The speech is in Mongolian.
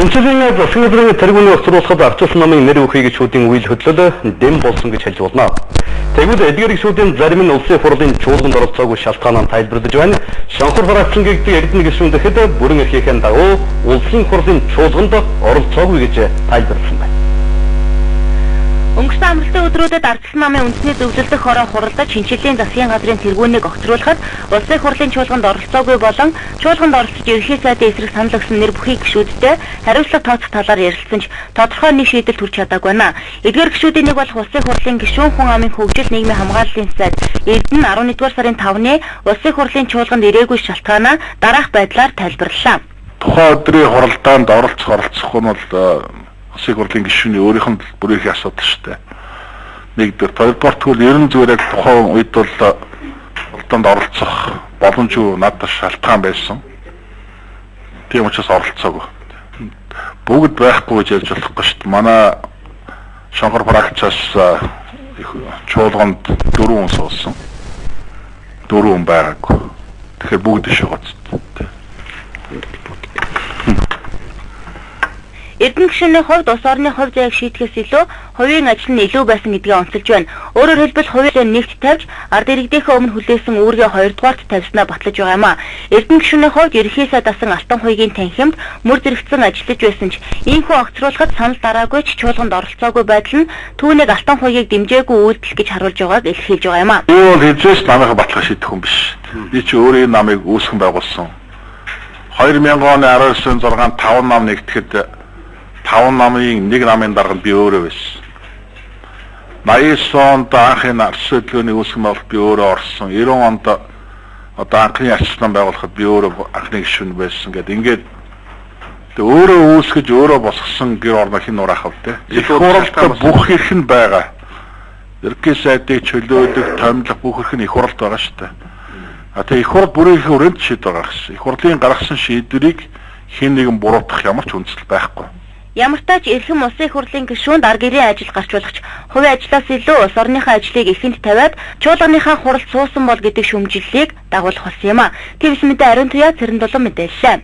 Шинжлэлийн засгийн газрын тэргүүний огцруулахад ардчилсан намын нэр өгөхийг гишүүдийн үйл хөдлөл дэм болсон гэж хэлж болно. Тэгвэл эдгээр гишүүдийн зарим нь улсын хурлын чуулганд оролцоогүй шалтгаанаар тайлбарлаж байна. Шанхур фракцын гэгддэг Эрдэнэ гишүүн дахид бүрэн эрхийнхэн дагуу улсын хурлын чуулганд оролцоогүй гэж тайлбарлсан байна. Өнгөрсөн амралтын өдрүүдэд ардчилсан намын үндэсний зөвлөлдөх хороо хуралдаж шинжлэлийн засгийн газрын тэргүүнийг огцруулахад улсын хурлын чуулганд оролцоогүй болон чуулганд оролцож ерөнхий сайдын эсрэг санал өгсөн нэр бүхий гишүүдтэй хариуцлага тооцох талаар ярилцсан ч тодорхой нэг шийдэл төрж чадаагүй байна. Эдгээр гишүүдийн нэг болох улсын хурлын гишүүн хүн амын хөгжил нийгмийн хамгааллын сайд Эрдэнэ 11-р сарын 5-ны улсын хурлын чуулганд ирээгүй шалтгаанаа дараах байдлаар тайлбарллаа. Тухайн өдрийн хуралдаанд оролцох нь бол улсын хурлын гишүүний өөрийнх нь бүрийн асуудал шүү дээ. Нэгдүгээр, хоёрдугаар тэгвэл ерөн зүгээр яг тухайн үед бол хуралдаанд оролцох боломжгүй надад шалтгаан байсан. Тийм учраас оролцоогүй. Бүгд байхгүй гэж ярьж болохгүй шүү дээ. Манай Шанхур фракцаас чуулганд 4 хүн суусан. 4 хүн байгаагүй. Тэгэхээр бүгд ишээ гоцтой. Эрдэнэ гишүүний хувьд улс орны хувь заяаг шийдэхээс илүү хувийн ажил нь илүү байсан гэдгээ онцолж байна. Өөрөөр хэлбэл хувийн нэгт тавьж ард иргэдийнхээ өмнө хүлээсэн үүргээ хоёрдугаарт тавьснаа батлаж байгаа юм а. Эрдэнэ гишүүний хувьд ерөнхий сайд асан Алтан хуйгийн танхимд мөр зэрэгцэн ажиллаж байсан ч ийхүү огцруулахад санал дараагүй ч чуулганд оролцоогүй байдал нь түүнийг Алтан хуйгийг дэмжээгүй үйлдэл гэж харуулж байгааг илэрхийлж байгаа юм а. Би бол хэзээс намайг батлах шийдэх хүн биш. Би ч өөрөө намайг үүсгэн байгуулсан. 2000 оны 19 6-нд 5 нам нэгтгэхэд 5 намын нэг намын дарга би өөрөө байсан. 89 онд анхны арч хөдөлгөөний үүсгэн байгуулалт би өөрөө орсон. 90 онд одоо анхны арчлан байгуулахад би өөрөө анхны гишүүн байсан гэдэг. Ингээд өөрөө үүсгэж өөрөө босгосон гэр орноо хин нураах вэ те. Их хуралд бүх эрх нь байгаа. Ерөнхий сайдыг чөлөөдөх, томилох бүх эрх нь их хуралд байгаа шүү дээ. Тэгээ их хурал бүрийн хүрээнд шийд байгаа гэсэн. Их хурлын гаргасан шийдвэрийг хэн нэгэн буруутгах ямар ч үндэслэл байхгүй. Ямар ч тач эрхэм улсын хурлын гишүүнд ар гэрийн ажил гарч болгоч хувийн ажлаас илүү улс орныхаа ажлыг эхэнд тавиад чуулганыхаа хуралд суусан бол гэдэг шүүмжлэлийг дагуулах болсон юм а. Твс мэдээ Ариун Туяа Цэрэн Дулан мэдээллээ.